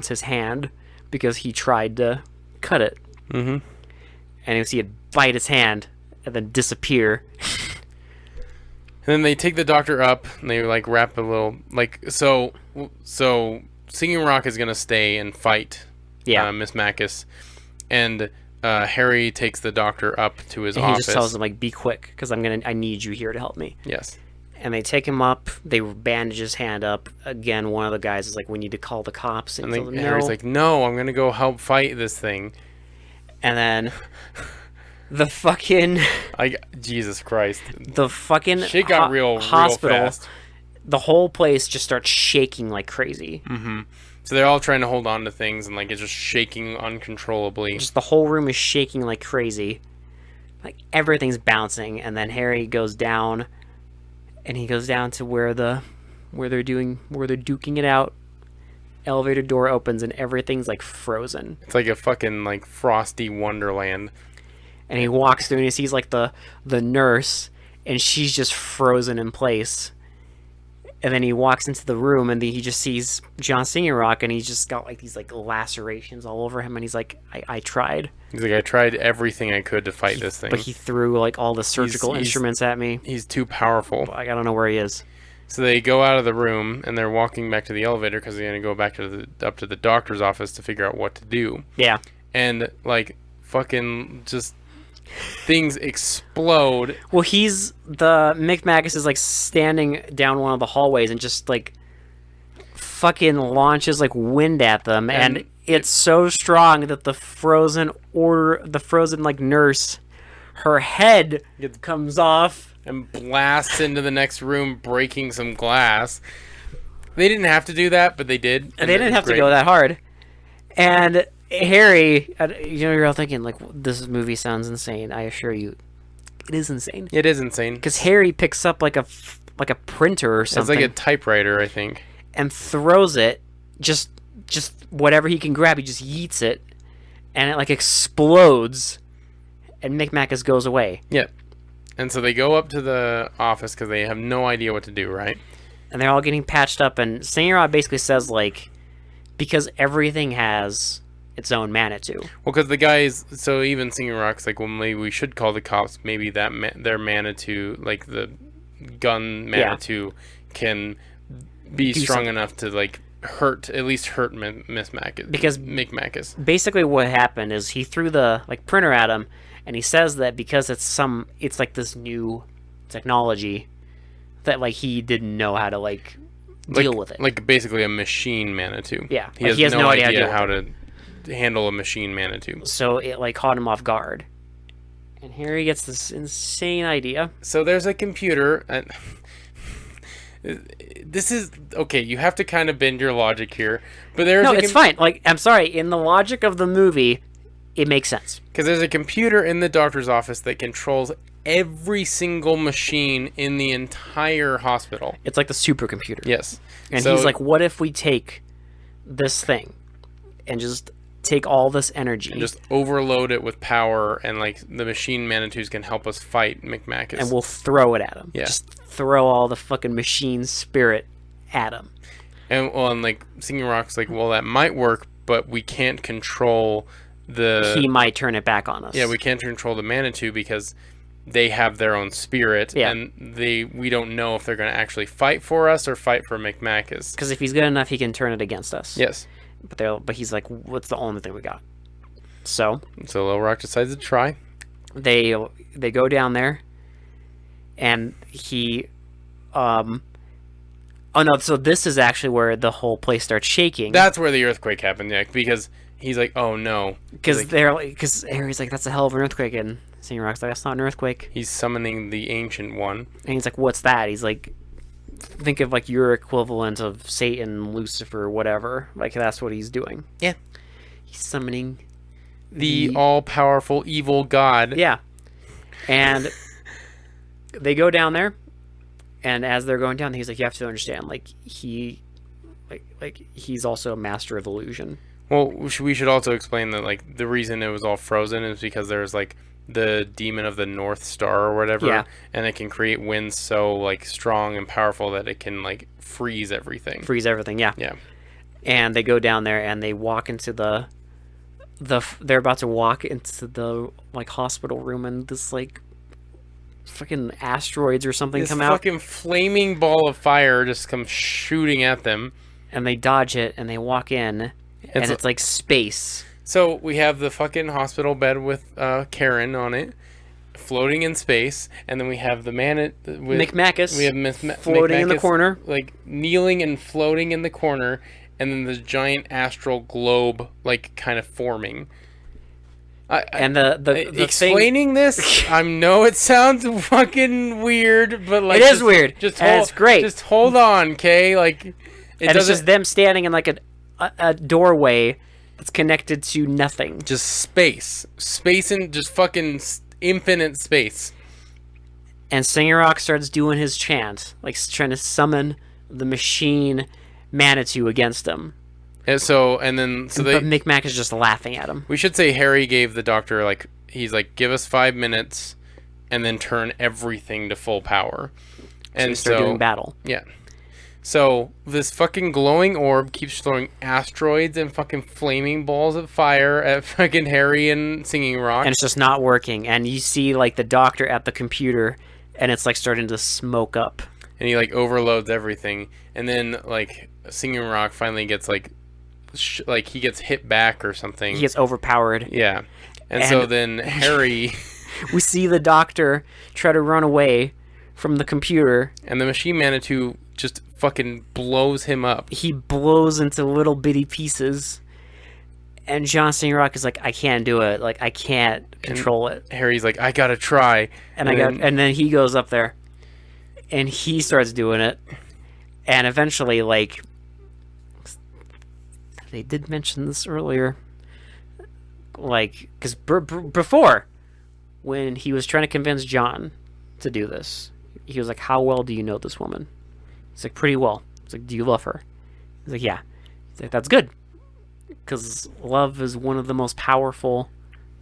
his hand because he tried to cut it. Mm-hmm. And you see it bite his hand and then disappear. And then they take the doctor up, and they like wrap a little so Singing Rock is gonna stay and fight. Yeah. Miss Macus, and Harry takes the doctor up to his office. He just tells him like, "Be quick, because I need you here to help me." Yes. And they take him up. They bandage his hand up. Again, one of the guys is like, "We need to call the cops." And then Harry's like, "No, I'm gonna go help fight this thing." And then the fucking Jesus Christ, the fucking shit got real hospital. Real fast. The whole place just starts shaking like crazy. Mm-hmm. So they're all trying to hold on to things, and like it's just shaking uncontrollably. Just the whole room is shaking like crazy. Like everything's bouncing, and then Harry goes down, and he goes down to where they're duking it out. Elevator door opens, and everything's like frozen. It's like a fucking like frosty wonderland. And he walks through, and he sees like the nurse, and she's just frozen in place. And then he walks into the room, and he just sees John Singing Rock, and he's just got like these like lacerations all over him, and he's like, I tried. He's like, I tried everything I could to fight this thing. But he threw like all the surgical instruments at me. He's too powerful. I don't know where he is. So they go out of the room, and they're walking back to the elevator because they're gonna go back to up to the doctor's office to figure out what to do. Yeah. And like fucking just things explode. Well, Mick Magus is like standing down one of the hallways and just like fucking launches like wind at them, and it's so strong that the frozen like nurse, her head comes off and blasts into the next room, breaking some glass. They didn't have to do that, but they did. And they didn't have to go that hard. And Harry, you're all thinking, like, this movie sounds insane. I assure you, it is insane. It is insane. Because Harry picks up like a printer or something. It's like a typewriter, I think. And throws it, just whatever he can grab, he just yeets it. And it like explodes. And Mick Macus goes away. Yeah. And so they go up to the office because they have no idea what to do, right? And they're all getting patched up. And Singing Rock basically says, like, because everything has its own Manitou. Well, because the guys, so even Singing Rock's like, well, maybe we should call the cops. Maybe that their Manitou, like the gun Manitou, can be strong enough to like at least hurt Miss Macus. Because Mick Macus. Basically, what happened is he threw the like printer at him, and he says that because it's like this new technology that like he didn't know how to like deal with it. Like basically a machine Manitou. Yeah, he has no idea how to handle a machine Manitou. So it like caught him off guard. And Harry gets this insane idea. So there's a computer. This is okay. You have to kind of bend your logic here, but it's fine. Like, I'm sorry. In the logic of the movie, it makes sense. Because there's a computer in the doctor's office that controls every single machine in the entire hospital. It's like the supercomputer. Yes. And he's like, what if we take this thing and just take all this energy and just overload it with power, and like the machine Manitous can help us fight McMacus. and we'll throw it at him. Yeah. Just throw all the fucking machine spirit at him. And like Singing Rock's like, well, that might work, but we can't control He might turn it back on us. Yeah, we can't control the Manitou because they have their own spirit, Yeah. and we don't know if they're going to actually fight for us or fight for McMacus. Because if he's good enough, he can turn it against us. Yes. But he's like, what's the only thing we got? So Little Rock decides to try. they go down there, and he, oh no, so this is actually where the whole place starts shaking. That's where the earthquake happened, yeah, because he's like, oh no. Because Harry's like, that's a hell of an earthquake, and Singing Rock's like, that's not an earthquake. He's summoning the Ancient One. And he's like, what's that? He's like, think of like your equivalent of Satan, Lucifer, whatever. Like that's what he's doing. Yeah. He's summoning The all-powerful evil god. Yeah. And they go down there, and as they're going down, he's like, you have to understand, like he's also a master of illusion. Well, we should also explain that like the reason it was all frozen is because there's like the demon of the North Star or whatever, Yeah. and it can create winds so like strong and powerful that it can like freeze everything. Yeah. Yeah. And they go down there, and they walk into they're about to walk into the like hospital room, and this like fucking asteroids or something This come out, fucking flaming ball of fire just comes shooting at them. and they dodge it, and they walk in, and it's like space. So we have the fucking hospital bed with Karen on it, floating in space, and then we have the man with McMacus. We have floating in the McMacus, corner, like kneeling and floating in the corner, and then the giant astral globe like kind of forming. and the explaining this, I know it sounds fucking weird, but like It is weird, Just and hold, it's great. Just hold on, okay? Like it's just them standing in like a doorway that's connected to nothing. just space and just fucking infinite space. And Singer Rock starts doing his chant, like trying to summon the machine Manitou against him. And But Micmac is just laughing at him. we should say Harry gave the doctor like he's like, give us 5 minutes, and then turn everything to full power. And they start doing battle. Yeah. So this fucking glowing orb keeps throwing asteroids and fucking flaming balls of fire at fucking Harry and Singing Rock. And it's just not working. And you see like the doctor at the computer, and it's like starting to smoke up. And he like overloads everything. And then like Singing Rock finally gets like he gets hit back or something. He gets overpowered. Yeah. And so then Harry we see the doctor try to run away from the computer. and the machine Manitou just fucking blows him up. He blows into little bitty pieces. And John Singer Rock is like, I can't do it. Like, I can't control it. Harry's like, I gotta try. And then he goes up there, and he starts doing it. And eventually, like, they did mention this earlier. Like, because before, when he was trying to convince John to do this, he was like, how well do you know this woman? He's like, pretty well. He's like, do you love her? He's like, yeah. He's like, that's good. Because love is one of the most powerful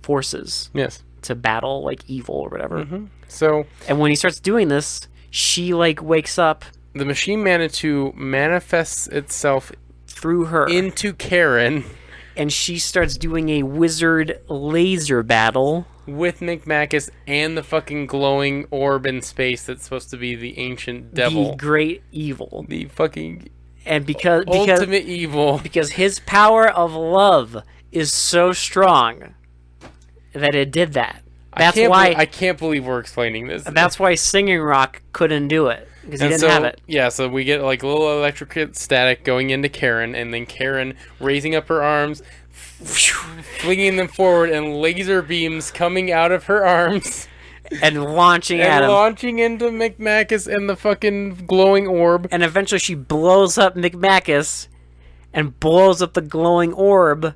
forces Yes. to battle, like, evil or whatever. Mm-hmm. So And when he starts doing this, she, like, wakes up the machine Manitou manifests itself through her. into Karen And she starts doing a wizard laser battle. with McMacus and the fucking glowing orb in space that's supposed to be the ancient devil. The great evil. The fucking And because ultimate evil. because his power of love is so strong that it did that. That's why I can't believe we're explaining this. that's why Singing Rock couldn't do it, because he And didn't have it. Yeah, so we get like a little electric static going into Karen, and then Karen raising up her arms, flinging them forward, and laser beams coming out of her arms And launching at and him. launching into McMacus and the fucking glowing orb. And eventually she blows up McMacus and blows up the glowing orb.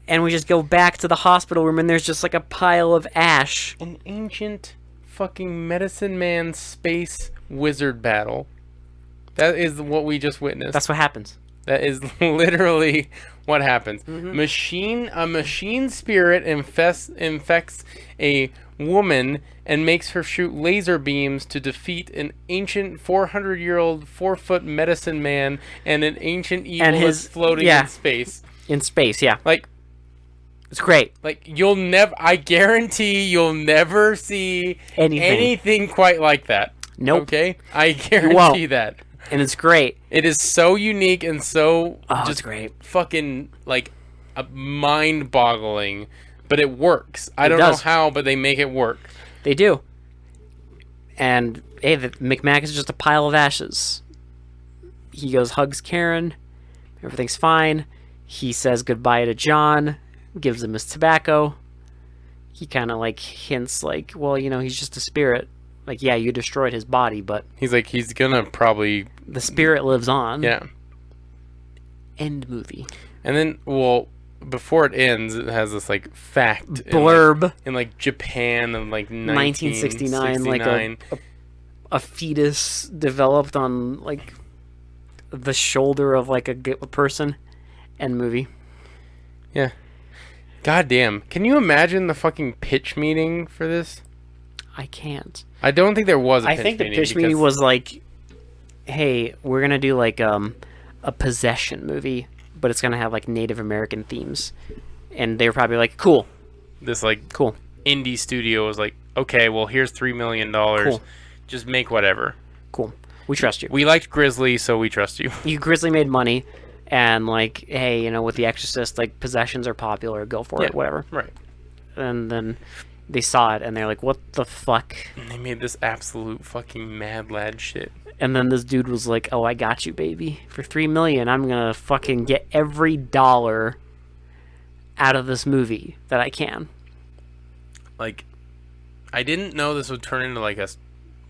And we just go back to the hospital room, and there's just like a pile of ash. An ancient fucking medicine man space wizard battle. That is what we just witnessed. That's what happens. That is literally what happens. Mm-hmm. A machine spirit infects a woman and makes her shoot laser beams to defeat an ancient 400-year-old 4-foot medicine man and an ancient evil that's floating in space. In space, yeah. Like, it's great. Like, I guarantee you'll never see anything quite like that. Nope. Okay? I guarantee that. And it's great. It is so unique and so just great. Fucking, like, mind-boggling. But it works. I don't know how, but they make it work. They do. And, hey, McMack is just a pile of ashes. He goes, hugs Karen. Everything's fine. He says goodbye to John. Gives him his tobacco. He kind of, like, hints, like, well, you know, he's just a spirit. Like, yeah, you destroyed his body, but... He's like, he's gonna probably... The spirit lives on. Yeah. End movie. And then, well, before it ends, it has this, like, fact... Blurb. In, like Japan of, like, 1969. Like, a fetus developed on, like, the shoulder of, like, a person. End movie. Yeah. God damn. Can you imagine the fucking pitch meeting for this? I can't. I don't think there was a pitch meeting. I think the pitch meeting was like, hey, we're going to do like a possession movie, but it's going to have like Native American themes. And they were probably like, cool. This like cool indie studio was like, okay, well, here's $3 million. Cool. Just make whatever. Cool. We trust you. We liked Grizzly, so we trust you. Grizzly made money. And, like, hey, you know, with The Exorcist, like, possessions are popular. Go for it, whatever. Right. And then they saw it, and they're like, what the fuck? And they made this absolute fucking mad lad shit. And then this dude was like, oh, I got you, baby. For $3 million, I'm gonna fucking get every dollar out of this movie that I can. Like, I didn't know this would turn into, like, a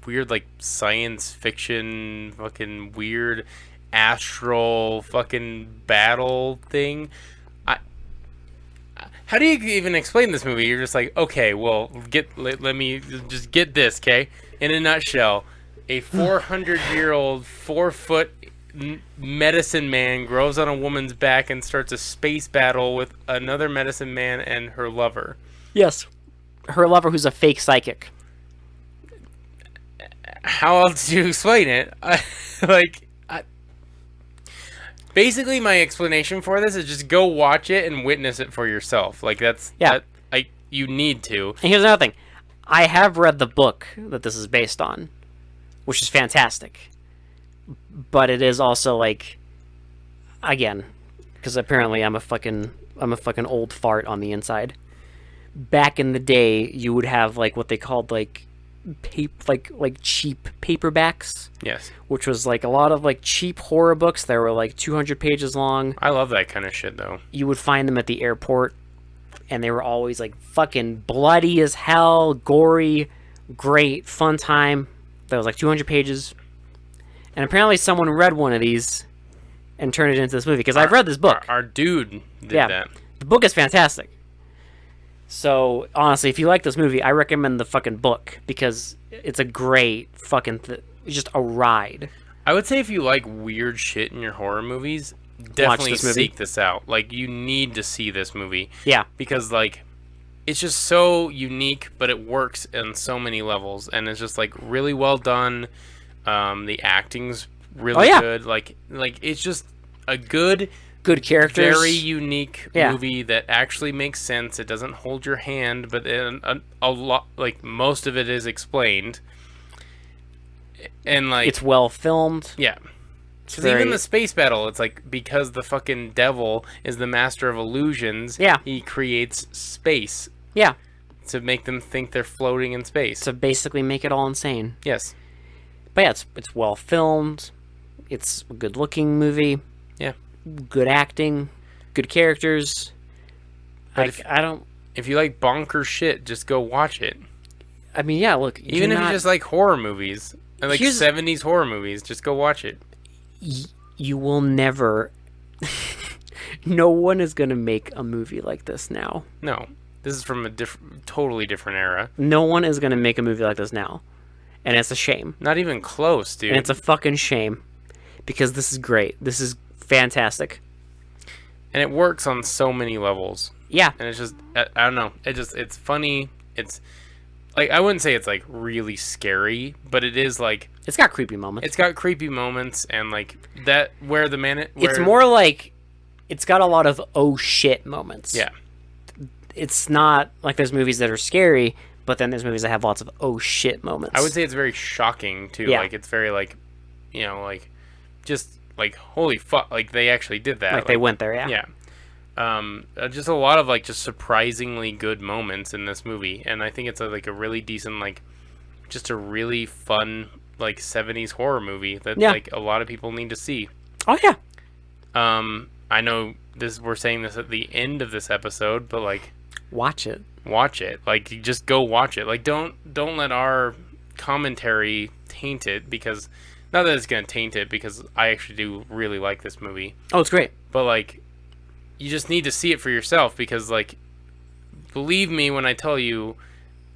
weird, like, science fiction fucking weird... astral fucking battle thing. How do you even explain this movie? You're just like, okay, well, let me just get this, okay? In a nutshell, a 400-year-old 4-foot medicine man grows on a woman's back and starts a space battle with another medicine man and her lover. Yes, her lover, who's a fake psychic. How else do you explain it? Basically, my explanation for this is just go watch it and witness it for yourself. Like, you need to. And here's another thing. I have read the book that this is based on, which is fantastic. But it is also, like, again, because apparently I'm a fucking old fart on the inside. Back in the day, you would have, like, what they called, like, cheap paperbacks. Yes. Which was like a lot of like cheap horror books that were like 200 pages long. I love that kind of shit though. You would find them at the airport and they were always like fucking bloody as hell, gory, great, fun time. That was like 200 pages. And apparently someone read one of these and turned it into this movie because I've read this book. Our dude did that. The book is fantastic. So, honestly, if you like this movie, I recommend the fucking book because it's a great fucking just a ride. I would say if you like weird shit in your horror movies, definitely seek this out. Like, you need to see this movie. Yeah. Because, like, it's just so unique, but it works on so many levels. And it's just, like, really well done. The acting's really good. Like, it's just a good characters, very unique movie that actually makes sense. It doesn't hold your hand, but a lot, like, most of it is explained, and like it's well filmed. Yeah, because even the space battle, it's like because the fucking devil is the master of illusions. Yeah, he creates space. Yeah, to make them think they're floating in space. To basically make it all insane. Yes, but yeah, it's well filmed. It's a good looking movie. Yeah. Good acting, good characters. If you like bonkers shit, just go watch it. I mean, yeah, look. Even if you just like horror movies, like 70s horror movies, just go watch it. You will never... No one is going to make a movie like this now. No. This is from a totally different era. No one is going to make a movie like this now. And it's a shame. Not even close, dude. And it's a fucking shame. Because this is great. This is fantastic. And it works on so many levels. Yeah. And it's just, I don't know. It's funny. It's like, I wouldn't say it's like really scary, but it is like, It's got creepy moments. it's got creepy moments, and like that where the man. It's more like it's got a lot of oh shit moments. Yeah. It's not like there's movies that are scary, but then there's movies that have lots of oh shit moments. I would say it's very shocking too. Yeah. Like it's very like, you know, like just like holy fuck, like they actually did that. like they went there. Yeah. Yeah. Just a lot of like just surprisingly good moments in this movie, and I think it's like a really decent, like just a really fun like 70s horror movie that like a lot of people need to see. Oh yeah. I know we're saying this at the end of this episode, but like Watch it. Like you just go watch it. Like don't let our commentary taint it, because not that it's gonna taint it, because I actually do really like this movie. Oh, it's great. But like you just need to see it for yourself, because like believe me when I tell you,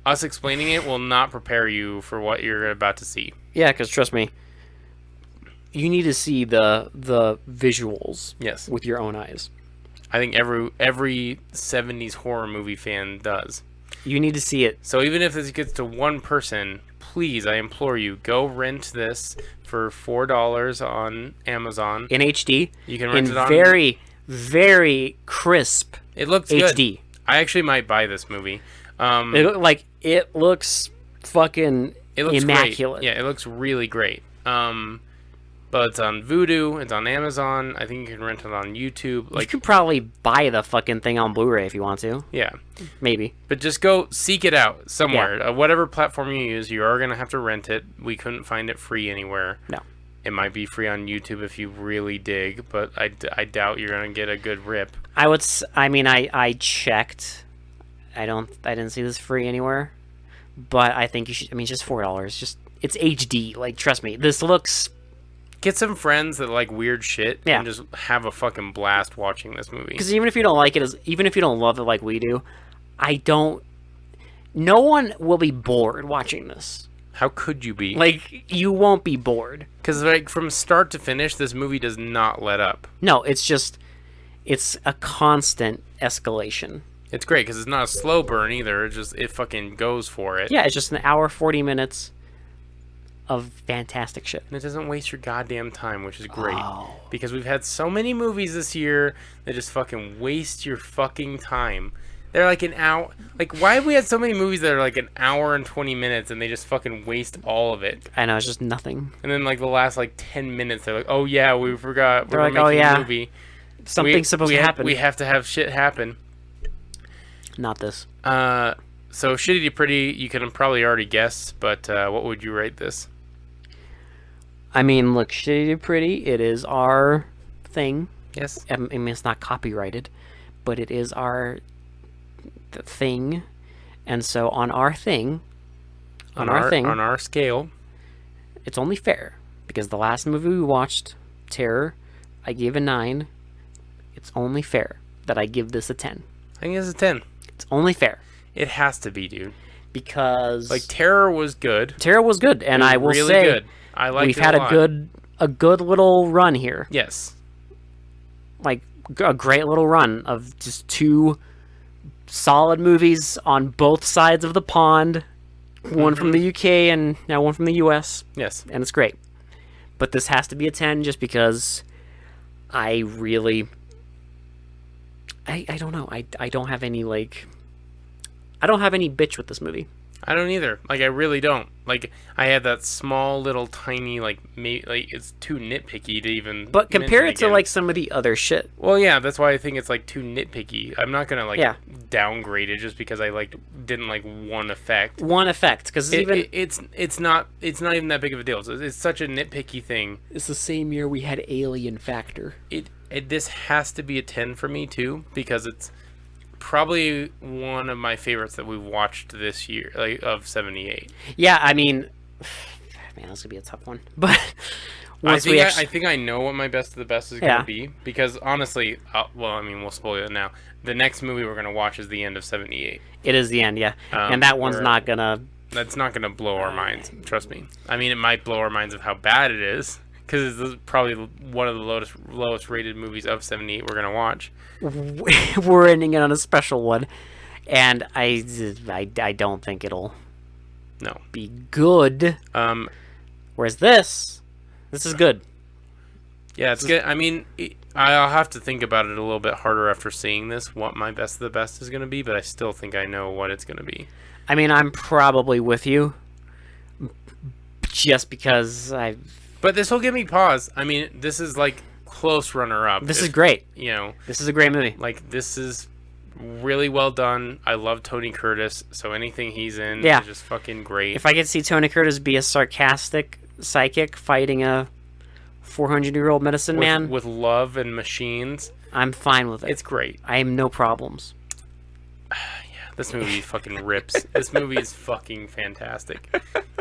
us explaining it will not prepare you for what you're about to see. Yeah, because trust me, you need to see the visuals. Yes. With your own eyes. I think every 70s horror movie fan does. You need to see it. So even if this gets to one person, please, I implore you, go rent this for $4 on Amazon. In HD. You can rent in it on very, very crisp It looks HD. good. I actually might buy this movie. It looks fucking It looks immaculate. Great. Yeah, it looks really great. But it's on Vudu. It's on Amazon. I think you can rent it on YouTube. You could probably buy the fucking thing on Blu-ray if you want to. Yeah. Maybe. But just go seek it out somewhere. Yeah. Whatever platform you use, you are going to have to rent it. We couldn't find it free anywhere. No. It might be free on YouTube if you really dig, but I doubt you're going to get a good rip. I checked. I didn't see this free anywhere. But I think you should. I mean, just $4. It's HD. Like, trust me. This looks. Get some friends that like weird shit, yeah. and just have a fucking blast watching this movie. Because even if you don't like it, even if you don't love it like we do, no one will be bored watching this. How could you be? Like, you won't be bored. Because like from start to finish, this movie does not let up. No, it's a constant escalation. It's great because it's not a slow burn either. It fucking goes for it. Yeah, it's just an hour 40 minutes of fantastic shit. And it doesn't waste your goddamn time, which is great. Oh. Because we've had so many movies this year that just fucking waste your fucking time. They're like an hour. Like, why have we had so many movies that are like an hour and 20 minutes and they just fucking waste all of it? I know, it's just nothing. And then like the last like 10 minutes, they're like, oh yeah, we forgot. They're like, making oh yeah, a movie. Something's supposed to happen. We have to have shit happen. Not this. So Shitty to Pretty, you can probably already guess, but what would you rate this? I mean, look, Shitty to Pretty, it is our thing. Yes. I mean, it's not copyrighted, but it is our thing. And so on our thing, on our scale, it's only fair. Because the last movie we watched, Terror, I gave a 9. It's only fair that I give this a 10. I think it's a 10. It's only fair. It has to be, dude. Because like Terror was good. Terror was good, and I will really say good. I liked we've it had a lot. a good little run here. Yes. Like a great little run of just 2 solid movies on both sides of the pond. One from the UK and now one from the US. Yes. And it's great. But this has to be a 10 just because I really I don't know. I don't have any bitch with this movie. I don't either. Like, I really don't. Like, I had that small little tiny, like, it's too nitpicky to even. But compare it to, like, some of the other shit. Well, yeah, that's why I think it's, like, too nitpicky. I'm not gonna, like, downgrade it just because I, like, didn't like one effect. One effect, because it's not even that big of a deal. It's such a nitpicky thing. It's the same year we had Alien Factor. This has to be a 10 for me, too, because it's probably one of my favorites that we've watched this year, like of 78. Yeah, I mean, man, that's gonna be a tough one. But I think I know what my best of the best is gonna be, because honestly, we'll spoil it now. The next movie we're gonna watch is the end of 78. It is the end, yeah, and that one's not gonna. That's not gonna blow our minds. Trust me. I mean, it might blow our minds of how bad it is, because it's probably one of the lowest rated movies of 78 we're gonna watch. We're ending it on a special one, and I don't think it'll No. be good. Whereas this is good. Yeah, it's good. I mean, I'll have to think about it a little bit harder after seeing this, what my best of the best is going to be, but I still think I know what it's going to be. I mean, I'm probably with you, just because But this will give me pause. I mean, this is like close runner-up. This is great. You know, this is a great movie. like this is really well done. I love Tony Curtis, so anything he's in Yeah. is just fucking great. If I could see Tony Curtis be a sarcastic psychic fighting a 400-year-old medicine man, with love and machines, I'm fine with it. it's great. I have no problems. This movie fucking rips. This movie is fucking fantastic.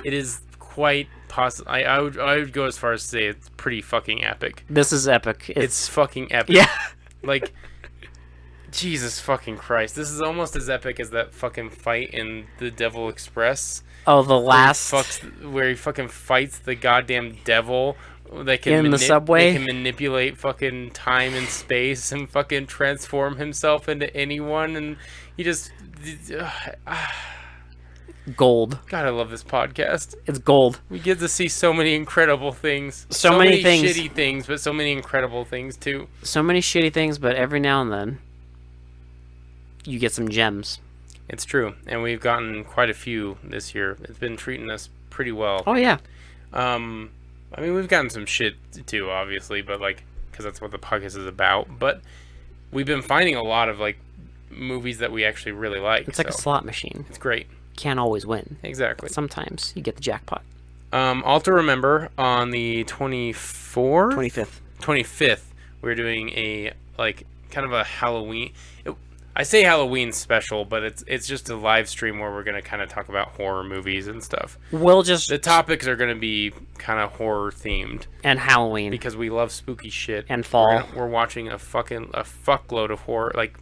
It is quite possible. I would go as far as to say it's pretty fucking epic. This is epic. It's fucking epic. Yeah. Like, Jesus fucking Christ. This is almost as epic as that fucking fight in The Devil Express. Oh, the last Where he fucking fights the goddamn devil that can in the subway. That can manipulate fucking time and space and fucking transform himself into anyone, and he just Gold. God, I love this podcast. It's gold. We get to see so many incredible things. So many things. Shitty things, but so many incredible things too. So many shitty things, but every now and then you get some gems. It's true, and we've gotten quite a few this year. It's been treating us pretty well. Oh yeah. I mean, we've gotten some shit too, obviously, but like, because that's what the podcast is about. But we've been finding a lot of like movies that we actually really like. It's like a slot machine. It's great. Can't always win. Exactly. Sometimes you get the jackpot. Also remember on the 25th, we're doing a like kind of a Halloween. I say Halloween special, but it's just a live stream where we're gonna kind of talk about horror movies and stuff. The topics are gonna be kind of horror themed and Halloween because we love spooky shit and fall. We're watching a fuckload of horror, like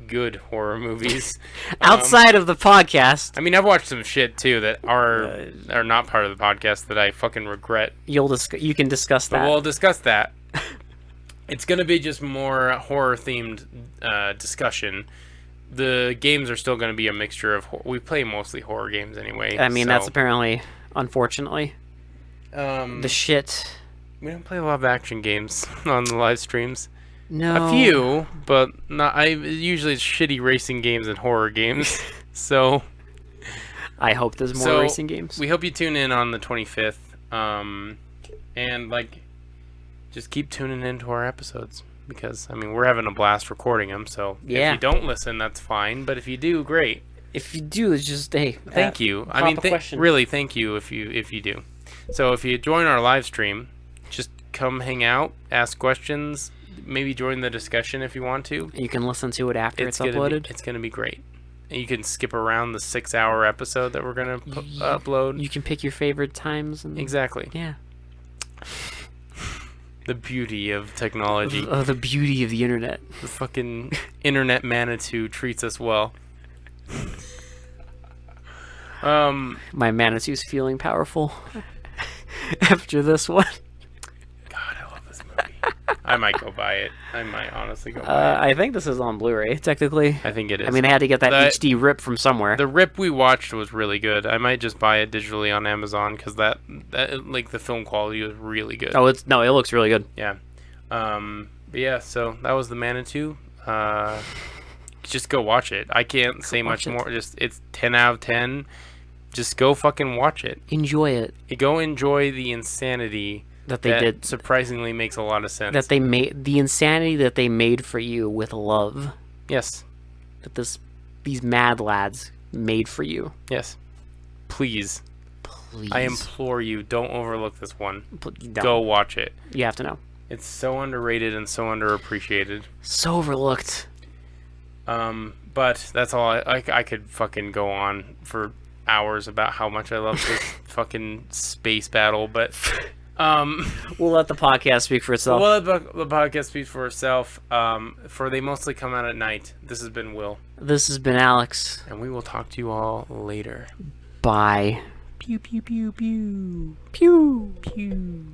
good horror movies outside of the podcast. I mean, I've watched some shit too that are not part of the podcast that I fucking regret. You can discuss that. But we'll discuss that. It's going to be just more horror-themed discussion. The games are still going to be a mixture of... We play mostly horror games anyway. I mean, that's apparently, unfortunately, the shit. We don't play a lot of action games on the live streams. No. A few, but not. Usually it's shitty racing games and horror games. So... I hope there's more racing games. We hope you tune in on the 25th. And, like... Just keep tuning into our episodes because, I mean, we're having a blast recording them. So if you don't listen, that's fine. But if you do, great. If you do, it's just, hey, thank you. I mean, really, thank you if you do. So if you join our live stream, just come hang out, ask questions, maybe join the discussion if you want to. You can listen to it after it's uploaded. It's going to be great. And you can skip around the 6-hour episode that we're going to upload. You can pick your favorite times. Exactly. Yeah. The beauty of technology. The beauty of the internet. The fucking internet Manitou treats us well. My Manitou's feeling powerful after this one. God, I love this movie. I might go buy it. I might honestly go buy it. I think this is on Blu-ray, technically. I think it is. I mean, they had to get that HD rip from somewhere. The rip we watched was really good. I might just buy it digitally on Amazon because that like the film quality was really good. Oh, it looks really good. Yeah. But yeah, so that was the Manitou. Just go watch it. I can't say much more. Just it's 10 out of 10. Just go fucking watch it. Enjoy it. Go enjoy the insanity that they did. Surprisingly makes a lot of sense. That they made the insanity that they made for you with love. Yes. That these mad lads made for you. Yes. Please. I implore you, don't overlook this one. Go watch it. You have to know. It's so underrated and so underappreciated. So overlooked. But that's all. I could fucking go on for hours about how much I love this fucking space battle, but we'll let the podcast speak for itself. We'll let the podcast speak for itself. For they mostly come out at night. This has been Will. This has been Alex. And we will talk to you all later. Bye. Pew pew pew pew. Pew pew.